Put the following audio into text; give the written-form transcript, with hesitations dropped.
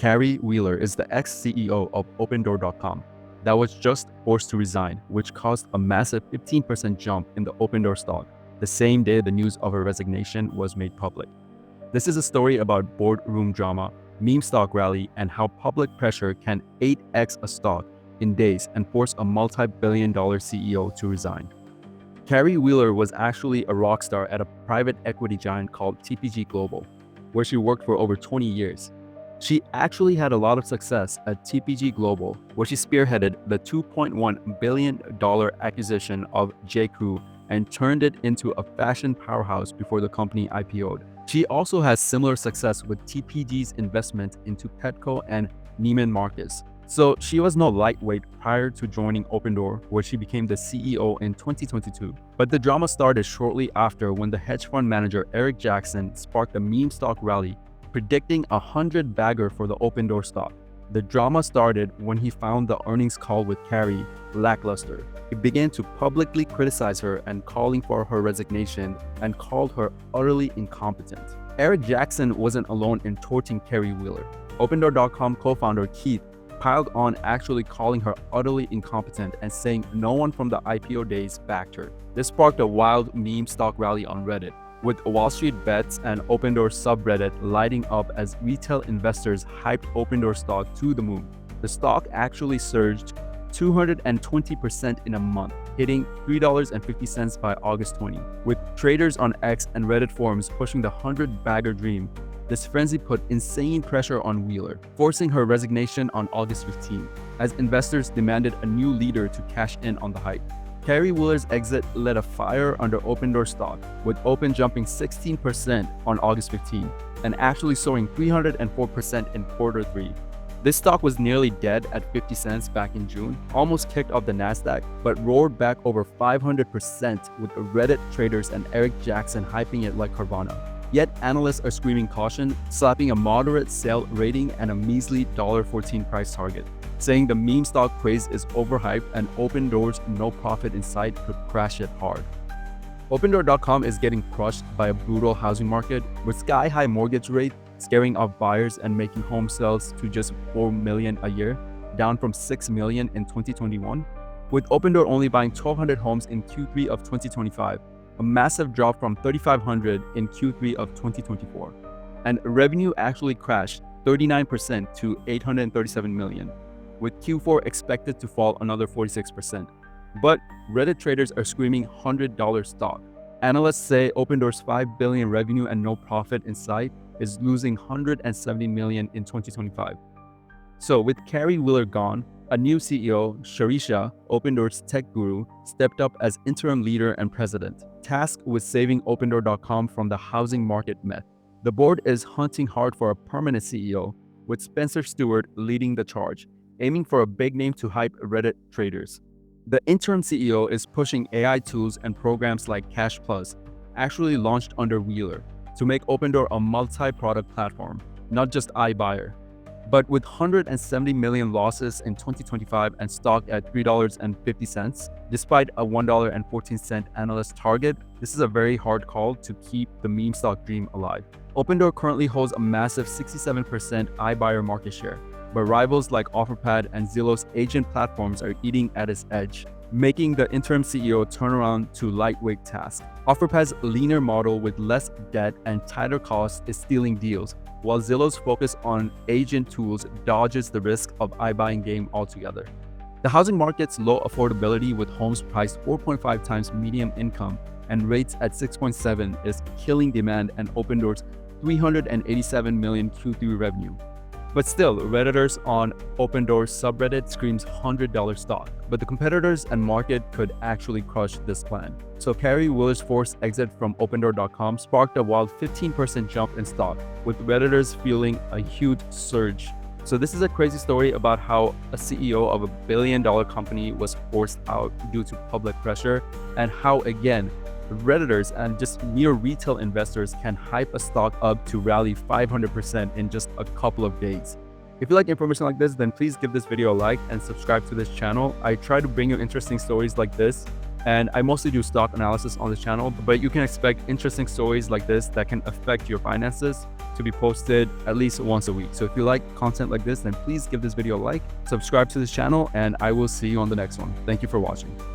Carrie Wheeler is the ex-CEO of Opendoor.com that was just forced to resign, which caused a massive 15% jump in the Opendoor stock the same day the news of her resignation was made public. This is a story about boardroom drama, meme stock rally, and how public pressure can 8x a stock in days and force a multi-billion-dollar CEO to resign. Carrie Wheeler was actually a rock star at a private equity giant called TPG Global, where she worked for over 20 years. She actually had a lot of success at TPG Global, where she spearheaded the $2.1 billion acquisition of J.Crew and turned it into a fashion powerhouse before the company IPO'd. She also has similar success with TPG's investment into Petco and Neiman Marcus. So she was no lightweight prior to joining Opendoor, where she became the CEO in 2022. But the drama started shortly after when the hedge fund manager Eric Jackson sparked a meme stock rally, predicting a 100-bagger for the Opendoor stock. The drama started when he found the earnings call with Carrie lackluster. He began to publicly criticize her and calling for her resignation and called her utterly incompetent. Eric Jackson wasn't alone in torching Carrie Wheeler. Opendoor.com co-founder Keith piled on, actually calling her utterly incompetent and saying no one from the IPO days backed her. This sparked a wild meme stock rally on Reddit, with WallStreetBets and Opendoor subreddit lighting up as retail investors hyped Opendoor stock to the moon. The stock actually surged 220% in a month, hitting $3.50 by August 20. With traders on X and Reddit forums pushing the 100-bagger dream, this frenzy put insane pressure on Wheeler, forcing her resignation on August 15, as investors demanded a new leader to cash in on the hype. Carrie Wheeler's exit lit a fire under Opendoor stock, with Open jumping 16% on August 15 and actually soaring 304% in quarter 3. This stock was nearly dead at 50 cents back in June, almost kicked off the Nasdaq, but roared back over 500% with Reddit traders and Eric Jackson hyping it like Carvana. Yet analysts are screaming caution, slapping a moderate sell rating and a measly $14 price target, saying the meme stock craze is overhyped and Opendoor's no profit in sight could crash it hard. Opendoor.com is getting crushed by a brutal housing market, with sky-high mortgage rates scaring off buyers and making home sales to just $4 million a year, down from $6 million in 2021, with Opendoor only buying 1,200 homes in Q3 of 2025, a massive drop from 3,500 in Q3 of 2024. And revenue actually crashed 39% to $837 million, with Q4 expected to fall another 46%. But Reddit traders are screaming $100 stock. Analysts say Opendoor's $5 billion revenue and no profit in sight is losing $170 million in 2025. So with Carrie Wheeler gone, a new CEO, Shrisha, Opendoor's tech guru, stepped up as interim leader and president, tasked with saving Opendoor.com from the housing market mess. The board is hunting hard for a permanent CEO, with Spencer Stewart leading the charge, aiming for a big name to hype Reddit traders. The interim CEO is pushing AI tools and programs like Cash Plus, actually launched under Wheeler, to make Opendoor a multi-product platform, not just iBuyer. But with 170 million losses in 2025 and stock at $3.50, despite a $1.14 analyst target, this is a very hard call to keep the meme stock dream alive. Opendoor currently holds a massive 67% iBuyer market share, but rivals like OfferPad and Zillow's agent platforms are eating at its edge, making the interim CEO turn around to lightweight task. OfferPad's leaner model with less debt and tighter costs is stealing deals, while Zillow's focus on agent tools dodges the risk of iBuying game altogether. The housing market's low affordability, with homes priced 4.5 times median income and rates at 6.7, is killing demand and Opendoor's $387 million Q3 revenue. But still, Redditors on Opendoor subreddit screams $100 stock, but the competitors and market could actually crush this plan. So Carrie Wheeler's forced exit from Opendoor.com sparked a wild 15% jump in stock, with Redditors feeling a huge surge. So this is a crazy story about how a CEO of a billion-dollar company was forced out due to public pressure, and how, again, Redditors and just mere retail investors can hype a stock up to rally 500% in just a couple of days. If you like information like this, then please give this video a like and subscribe to this channel. I try to bring you interesting stories like this, and I mostly do stock analysis on this channel, but you can expect interesting stories like this that can affect your finances. to be posted at least once a week. So if you like content like this, then please give this video a like, subscribe to this channel, and I will see you on the next one. Thank you for watching.